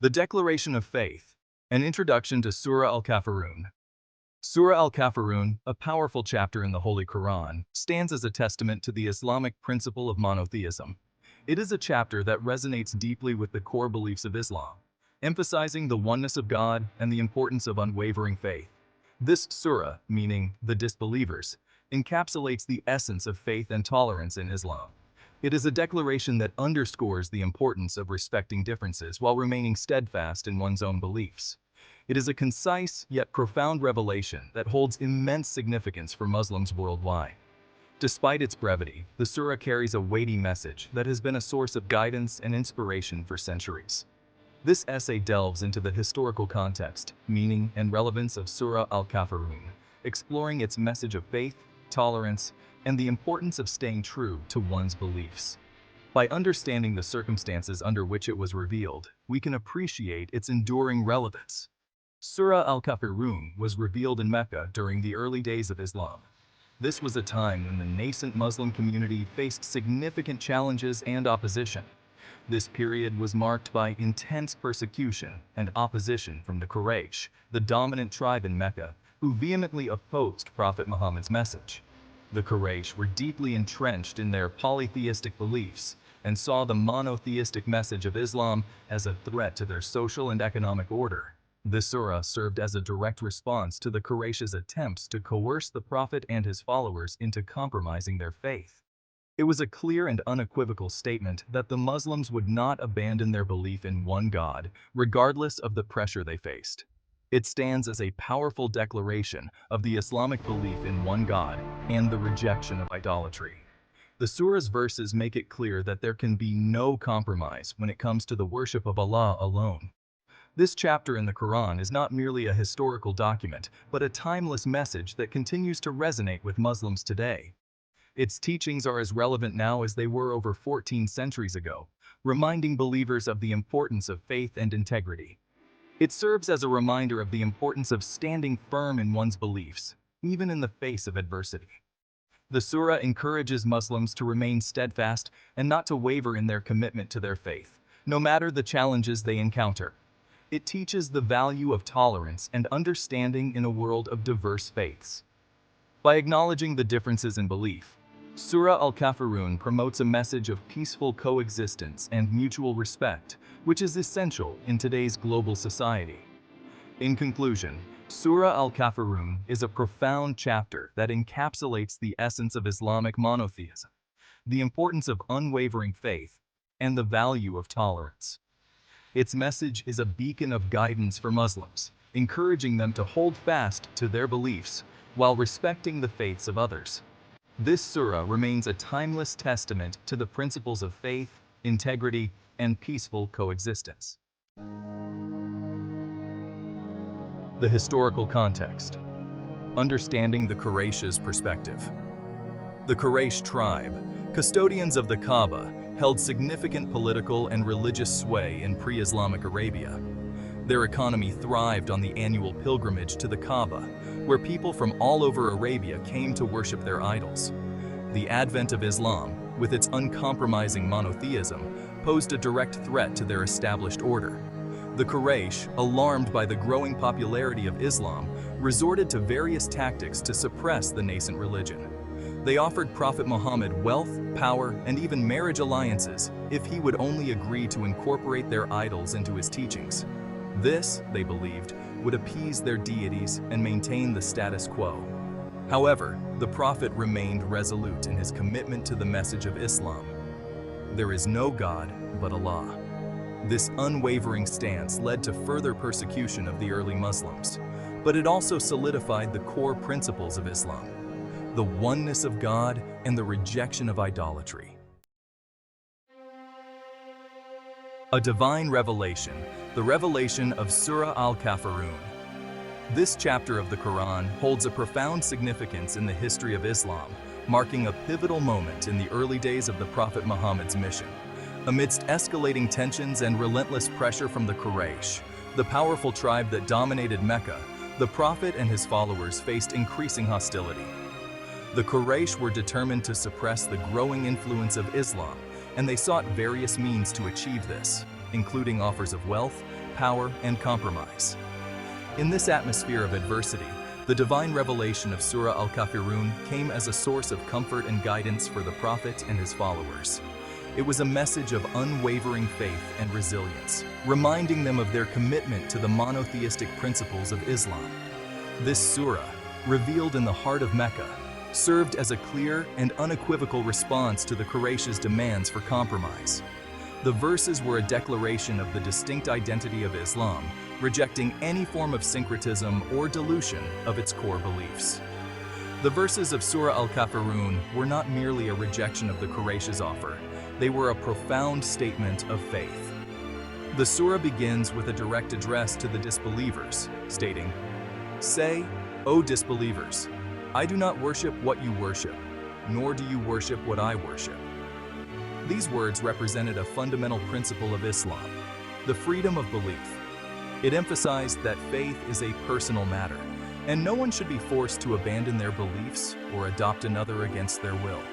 The Declaration of Faith, an introduction to Surah Al-Kafirun. Surah Al-Kafirun, a powerful chapter in the Holy Qur'an, stands as a testament to the Islamic principle of monotheism. It is a chapter that resonates deeply with the core beliefs of Islam, emphasizing the oneness of God and the importance of unwavering faith. This surah, meaning the disbelievers, encapsulates the essence of faith and tolerance in Islam. It is a declaration that underscores the importance of respecting differences while remaining steadfast in one's own beliefs. It is a concise yet profound revelation that holds immense significance for Muslims worldwide. Despite its brevity, the surah carries a weighty message that has been a source of guidance and inspiration for centuries. This essay delves into the historical context, meaning, and relevance of Surah Al-Kafirun, exploring its message of faith, tolerance, and the importance of staying true to one's beliefs. By understanding the circumstances under which it was revealed, we can appreciate its enduring relevance. Surah Al-Kafirun was revealed in Mecca during the early days of Islam. This was a time when the nascent Muslim community faced significant challenges and opposition. This period was marked by intense persecution and opposition from the Quraysh, the dominant tribe in Mecca, who vehemently opposed Prophet Muhammad's message. The Quraysh were deeply entrenched in their polytheistic beliefs and saw the monotheistic message of Islam as a threat to their social and economic order. This surah served as a direct response to the Quraysh's attempts to coerce the Prophet and his followers into compromising their faith. It was a clear and unequivocal statement that the Muslims would not abandon their belief in one God, regardless of the pressure they faced. It stands as a powerful declaration of the Islamic belief in one God and the rejection of idolatry. The surah's verses make it clear that there can be no compromise when it comes to the worship of Allah alone. This chapter in the Quran is not merely a historical document, but a timeless message that continues to resonate with Muslims today. Its teachings are as relevant now as they were over 14 centuries ago, reminding believers of the importance of faith and integrity. It serves as a reminder of the importance of standing firm in one's beliefs, even in the face of adversity. The surah encourages Muslims to remain steadfast and not to waver in their commitment to their faith, no matter the challenges they encounter. It teaches the value of tolerance and understanding in a world of diverse faiths. By acknowledging the differences in belief, Surah Al-Kafirun promotes a message of peaceful coexistence and mutual respect, which is essential in today's global society. In conclusion, Surah Al-Kafirun is a profound chapter that encapsulates the essence of Islamic monotheism, the importance of unwavering faith, and the value of tolerance. Its message is a beacon of guidance for Muslims, encouraging them to hold fast to their beliefs while respecting the faiths of others. This surah remains a timeless testament to the principles of faith, integrity, and peaceful coexistence. The historical context. Understanding the Quraysh's perspective. The Quraysh tribe, custodians of the Kaaba, held significant political and religious sway in pre-Islamic Arabia. Their economy thrived on the annual pilgrimage to the Kaaba, where people from all over Arabia came to worship their idols. The advent of Islam, with its uncompromising monotheism, posed a direct threat to their established order. The Quraysh, alarmed by the growing popularity of Islam, resorted to various tactics to suppress the nascent religion. They offered Prophet Muhammad wealth, power, and even marriage alliances if he would only agree to incorporate their idols into his teachings. This, they believed, would appease their deities and maintain the status quo. However, the Prophet remained resolute in his commitment to the message of Islam. There is no God but Allah. This unwavering stance led to further persecution of the early Muslims, but it also solidified the core principles of Islam: the oneness of God and the rejection of idolatry. A divine revelation, the revelation of Surah Al-Kafirun. This chapter of the Quran holds a profound significance in the history of Islam, marking a pivotal moment in the early days of the Prophet Muhammad's mission. Amidst escalating tensions and relentless pressure from the Quraysh, the powerful tribe that dominated Mecca, the Prophet and his followers faced increasing hostility. The Quraysh were determined to suppress the growing influence of Islam, and they sought various means to achieve this, including offers of wealth, power, and compromise. In this atmosphere of adversity, the divine revelation of Surah Al-Kafirun came as a source of comfort and guidance for the prophet and his followers. It was a message of unwavering faith and resilience, reminding them of their commitment to the monotheistic principles of Islam. This surah, revealed in the heart of Mecca, served as a clear and unequivocal response to the Quraysh's demands for compromise. The verses were a declaration of the distinct identity of Islam, rejecting any form of syncretism or dilution of its core beliefs. The verses of Surah Al-Kafirun were not merely a rejection of the Quraysh's offer, they were a profound statement of faith. The surah begins with a direct address to the disbelievers, stating, "Say, O disbelievers, I do not worship what you worship, nor do you worship what I worship." These words represented a fundamental principle of Islam, the freedom of belief. It emphasized that faith is a personal matter, and no one should be forced to abandon their beliefs or adopt another against their will.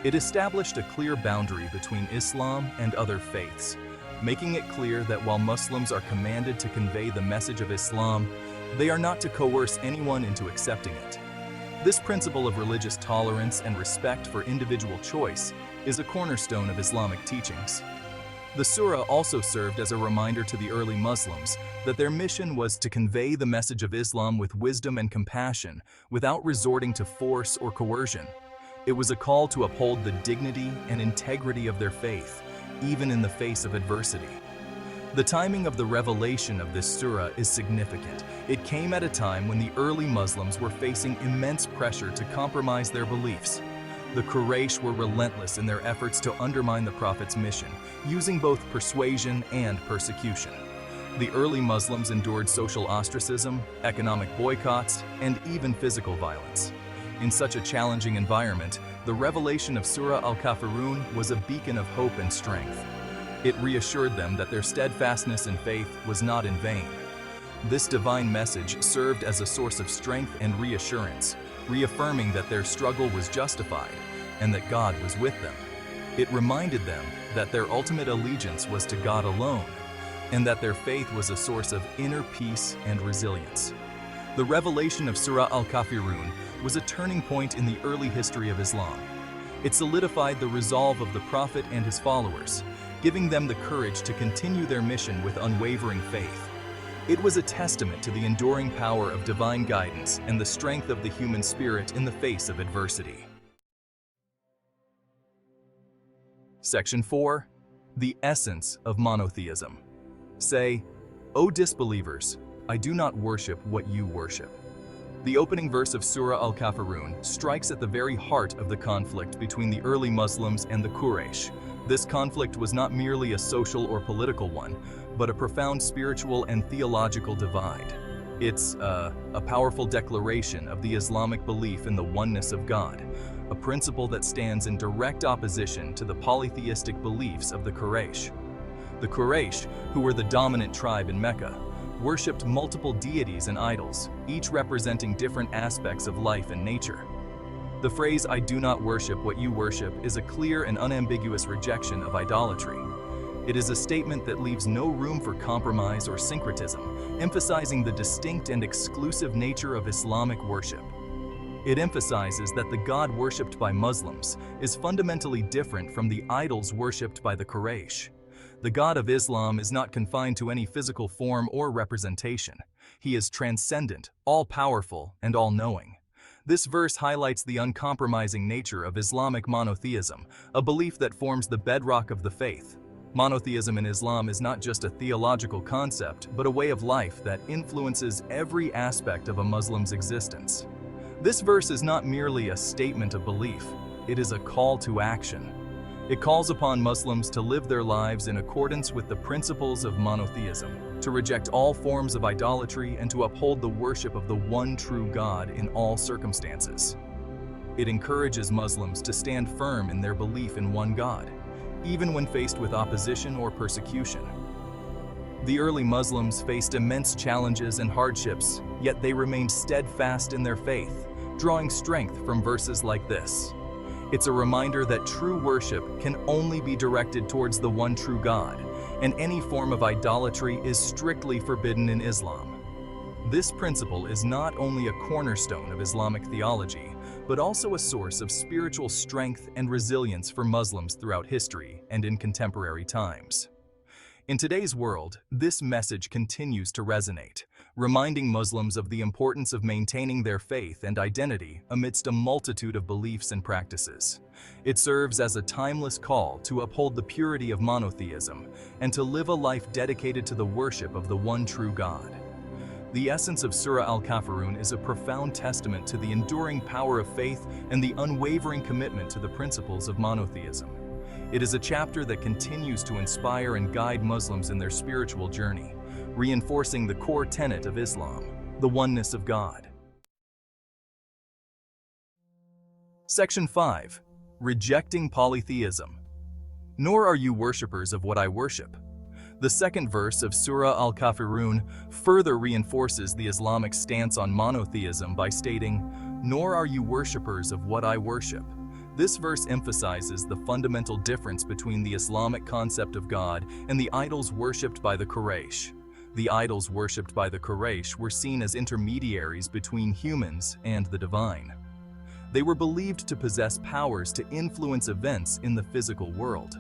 It established a clear boundary between Islam and other faiths, making it clear that while Muslims are commanded to convey the message of Islam, they are not to coerce anyone into accepting it. This principle of religious tolerance and respect for individual choice is a cornerstone of Islamic teachings. The surah also served as a reminder to the early Muslims that their mission was to convey the message of Islam with wisdom and compassion without resorting to force or coercion. It was a call to uphold the dignity and integrity of their faith, even in the face of adversity. The timing of the revelation of this surah is significant. It came at a time when the early Muslims were facing immense pressure to compromise their beliefs. The Quraysh were relentless in their efforts to undermine the Prophet's mission, using both persuasion and persecution. The early Muslims endured social ostracism, economic boycotts, and even physical violence. In such a challenging environment, the revelation of Surah Al-Kafirun was a beacon of hope and strength. It reassured them that their steadfastness in faith was not in vain. This divine message served as a source of strength and reassurance, reaffirming that their struggle was justified and that God was with them. It reminded them that their ultimate allegiance was to God alone, and that their faith was a source of inner peace and resilience. The revelation of Surah Al-Kafirun was a turning point in the early history of Islam. It solidified the resolve of the Prophet and his followers, giving them the courage to continue their mission with unwavering faith. It was a testament to the enduring power of divine guidance and the strength of the human spirit in the face of adversity. Section 4. The Essence of Monotheism. Say, "O disbelievers, I do not worship what you worship." The opening verse of Surah Al-Kafirun strikes at the very heart of the conflict between the early Muslims and the Quraysh. This conflict was not merely a social or political one, but a profound spiritual and theological divide. It's a powerful declaration of the Islamic belief in the oneness of God, a principle that stands in direct opposition to the polytheistic beliefs of the Quraysh. The Quraysh, who were the dominant tribe in Mecca, worshipped multiple deities and idols, each representing different aspects of life and nature. The phrase, "I do not worship what you worship," is a clear and unambiguous rejection of idolatry. It is a statement that leaves no room for compromise or syncretism, emphasizing the distinct and exclusive nature of Islamic worship. It emphasizes that the God worshipped by Muslims is fundamentally different from the idols worshipped by the Quraysh. The God of Islam is not confined to any physical form or representation. He is transcendent, all-powerful, and all-knowing. This verse highlights the uncompromising nature of Islamic monotheism, a belief that forms the bedrock of the faith. Monotheism in Islam is not just a theological concept, but a way of life that influences every aspect of a Muslim's existence. This verse is not merely a statement of belief, it is a call to action. It calls upon Muslims to live their lives in accordance with the principles of monotheism, to reject all forms of idolatry and to uphold the worship of the one true God in all circumstances. It encourages Muslims to stand firm in their belief in one God, even when faced with opposition or persecution. The early Muslims faced immense challenges and hardships, yet they remained steadfast in their faith, drawing strength from verses like this. It's a reminder that true worship can only be directed towards the one true God, and any form of idolatry is strictly forbidden in Islam. This principle is not only a cornerstone of Islamic theology, but also a source of spiritual strength and resilience for Muslims throughout history and in contemporary times. In today's world, this message continues to resonate, reminding Muslims of the importance of maintaining their faith and identity amidst a multitude of beliefs and practices. It serves as a timeless call to uphold the purity of monotheism and to live a life dedicated to the worship of the one true God. The essence of Surah Al-Kafirun is a profound testament to the enduring power of faith and the unwavering commitment to the principles of monotheism. It is a chapter that continues to inspire and guide Muslims in their spiritual journey, reinforcing the core tenet of Islam, the oneness of God. Section 5. Rejecting Polytheism. Nor are you worshippers of what I worship. The second verse of Surah Al-Kafirun further reinforces the Islamic stance on monotheism by stating, "Nor are you worshippers of what I worship." This verse emphasizes the fundamental difference between the Islamic concept of God and the idols worshipped by the Quraysh. The idols worshipped by the Quraysh were seen as intermediaries between humans and the divine. They were believed to possess powers to influence events in the physical world.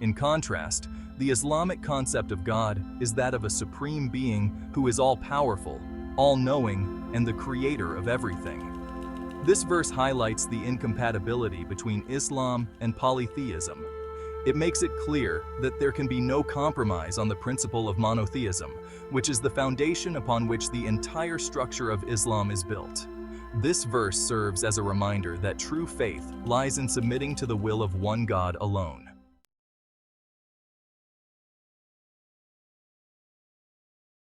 In contrast, the Islamic concept of God is that of a supreme being who is all-powerful, all-knowing, and the creator of everything. This verse highlights the incompatibility between Islam and polytheism. It makes it clear that there can be no compromise on the principle of monotheism, which is the foundation upon which the entire structure of Islam is built. This verse serves as a reminder that true faith lies in submitting to the will of one God alone.